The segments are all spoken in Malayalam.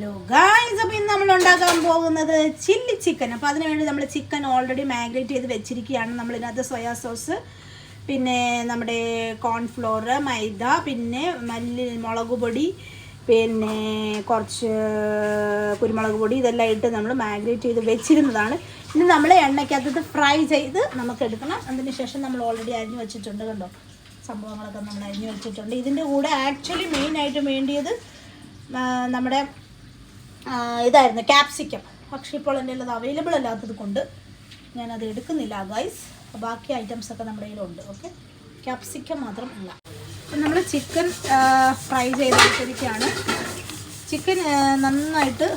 ഹലോ ഗായ്സ്, അപ്പോൾ ഇന്ന് നമ്മൾ ഉണ്ടാക്കാൻ പോകുന്നത് ചില്ലി ചിക്കൻ. അപ്പോൾ അതിനുവേണ്ടി നമ്മൾ ചിക്കൻ ഓൾറെഡി മാഗ്നേറ്റ് ചെയ്ത് വെച്ചിരിക്കുകയാണ്. നമ്മളിതിനകത്ത് സോയാ സോസ്, പിന്നെ നമ്മുടെ കോൺഫ്ലോർ, മൈദ, പിന്നെ മുളക് പൊടി, പിന്നെ കുറച്ച് കുരുമുളക് പൊടി, ഇതെല്ലാം ഇട്ട് നമ്മൾ മാഗ്നേറ്റ് ചെയ്ത് വെച്ചിരുന്നതാണ്. ഇനി നമ്മൾ എണ്ണയ്ക്കകത്ത് ഫ്രൈ ചെയ്ത് നമുക്ക് എടുക്കണം. അതിന് ശേഷം നമ്മൾ ഓൾറെഡി അരിഞ്ഞ് വെച്ചിട്ടുണ്ട്. കണ്ടോ, സംഭവങ്ങളൊക്കെ നമ്മൾ അരിഞ്ഞ് വെച്ചിട്ടുണ്ട്. ഇതിൻ്റെ കൂടെ ആക്ച്വലി മെയിനായിട്ട് വേണ്ടിയത് നമ്മുടെ ഇതായിരുന്നു, ക്യാപ്സിക്കം. പക്ഷേ ഇപ്പോൾ എൻ്റെ അത് അവൈലബിൾ അല്ലാത്തത് കൊണ്ട് ഞാനത് എടുക്കുന്നില്ല ഗൈസ്. ബാക്കി ഐറ്റംസൊക്കെ നമ്മുടെ കയ്യിലുണ്ട്. ഓക്കെ, ക്യാപ്സിക്കം മാത്രം ഇല്ല. അപ്പം നമ്മൾ ചിക്കൻ ഫ്രൈ ചെയ്തെടുത്തിരിക്കുകയാണ്. ചിക്കൻ നന്നായിട്ട്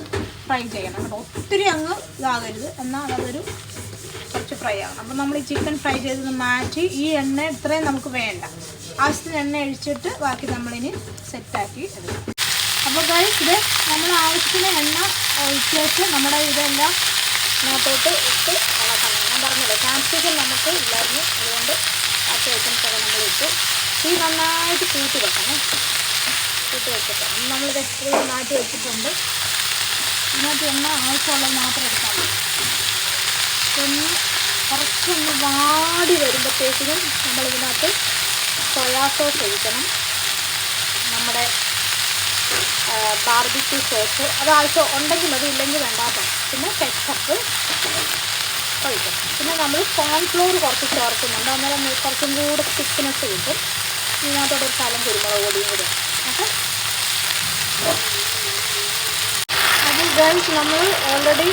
ഫ്രൈ ചെയ്യണം കേട്ടോ, ഒത്തിരി അങ്ങ് ഇതാകരുത്, എന്നാൽ അതൊരു കുറച്ച് ഫ്രൈ ആകണം. അപ്പം നമ്മൾ ഈ ചിക്കൻ ഫ്രൈ ചെയ്തത് മാറ്റി ഈ എണ്ണ ഇത്രയും നമുക്ക് വേണ്ട, ആവശ്യത്തിന് എണ്ണ ഒഴിച്ചിട്ട് ബാക്കി നമ്മളിനി സെറ്റാക്കി എടുക്കണം. അപ്പോൾ ഗൈസ്, ഇത് നമ്മൾ ആവശ്യത്തിന് എണ്ണ ഒഴിച്ചിട്ട് നമ്മുടെ ഇതെല്ലാം ഇതിനകത്തോട്ട് ഇട്ട് ഇളക്കണം. ഞാൻ പറഞ്ഞല്ലോ, ക്യാപ്സിക്കം നമുക്ക് ഇല്ലായിരുന്നു, അതുകൊണ്ട് ബാക്കി ഐറ്റംസൊക്കെ നമ്മൾ ഇട്ട് ഈ നന്നായിട്ട് കൂട്ടി വെക്കണം. കൂട്ടി വെച്ചിട്ട് നമ്മളിത് എത്രയും മാറ്റി വെച്ചിട്ടുണ്ട്. ഇതിനകത്ത് എണ്ണ ആവശ്യമുള്ളത് മാത്രം എടുത്താൽ മതി. ഒന്ന് കുറച്ചൊന്ന് വാടി വരുമ്പോഴത്തേക്കിനും നമ്മളിതിനകത്ത് സോയാ സോസ് ഒഴിക്കണം, നമ്മുടെ ബാർബിക്യൂ സോസ്, അത് ആവശ്യം ഉണ്ടെങ്കിൽ മതി, ഇല്ലെങ്കിൽ വേണ്ടാത്ത. പിന്നെ കെച്ചപ്പ് ഒഴിക്കണം. പിന്നെ നമ്മൾ കോൺഫ്ലോർ കുറച്ച് ചേർക്കുന്നുണ്ട്, അന്നേരം കുറച്ചും കൂടെ തിക്നെസ് കിട്ടും. ഇതിനകത്തോടെ ഒരു സ്ഥലം കുരുമുളക് പൊടിയും കൂടെ. ഓക്കെ, അത് ഗൈസ് നമ്മൾ ഓൾറെഡി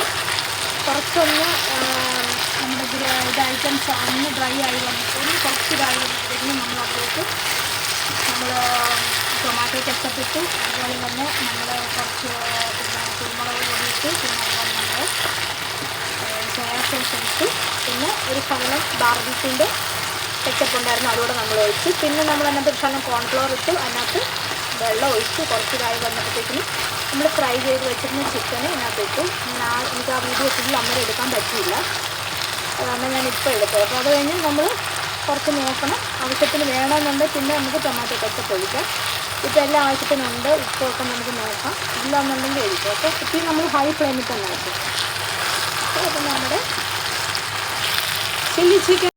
കുറച്ചൊന്ന് നമ്മുടെ ഇത് ഐറ്റംസ് ഒന്ന് ഡ്രൈ ആയി വന്നിട്ട് കുറച്ച് ഇതായി വന്നിട്ട് നമ്മൾ അതിലേക്ക് നമ്മൾ ടൊമാറ്റോ കെച്ചപ്പ് ഇട്ടു. അതുപോലെ തന്നെ നമ്മൾ കുറച്ച് പിന്നെ കുരുമുളക് പൊടി ഇട്ടു. പിന്നെ അതുപോലെ നമ്മൾ സോയാ സോസ് ഇട്ടു. പിന്നെ ഒരു ശകലം ബാർബിക്യൂൻ്റെ കെച്ചപ്പ് ഉണ്ടായിരുന്നു, അതുകൂടെ നമ്മൾ ഒഴിച്ചു. പിന്നെ നമ്മൾ അതിനകത്ത് ഒരു ശകലം കോൺഫ്ലോർ ഇട്ടു, അതിനകത്ത് വെള്ളം ഒഴിച്ച് കുറച്ചിതായി വന്നപ്പോഴത്തേക്കിനും നമ്മൾ ഫ്രൈ ചെയ്ത് വെച്ചിരുന്ന ചിക്കന് ഇതിനകത്ത് ഇട്ടു. എനിക്ക് ആ വീഡിയോ ഫുൾ അന്നേരം എടുക്കാൻ പറ്റിയില്ല, അതാണ് ഞാനിപ്പോൾ എടുത്തത്. അപ്പോൾ അത് കഴിഞ്ഞ് നമ്മൾ കുറച്ച് നോക്കണം, ആവശ്യത്തിന് വേണമെന്നുണ്ടെങ്കിൽ പിന്നെ നമുക്ക് ടൊമാറ്റോ കെച്ചപ്പ് ഒഴിക്കാം. ഇപ്പോൾ എല്ലാ ആവശ്യത്തിനുണ്ട്, ഉപ്പൊക്കെ നമുക്ക് നോക്കാം, ഇല്ലാന്നുണ്ടെങ്കിൽ ഒഴിക്കാം. അപ്പോൾ ഇപ്പം നമ്മൾ ഹൈ ഫ്ലെയിമിൽ തന്നെ ആക്കും. അപ്പോൾ നമ്മുടെ ചില്ലി ചിക്കൻ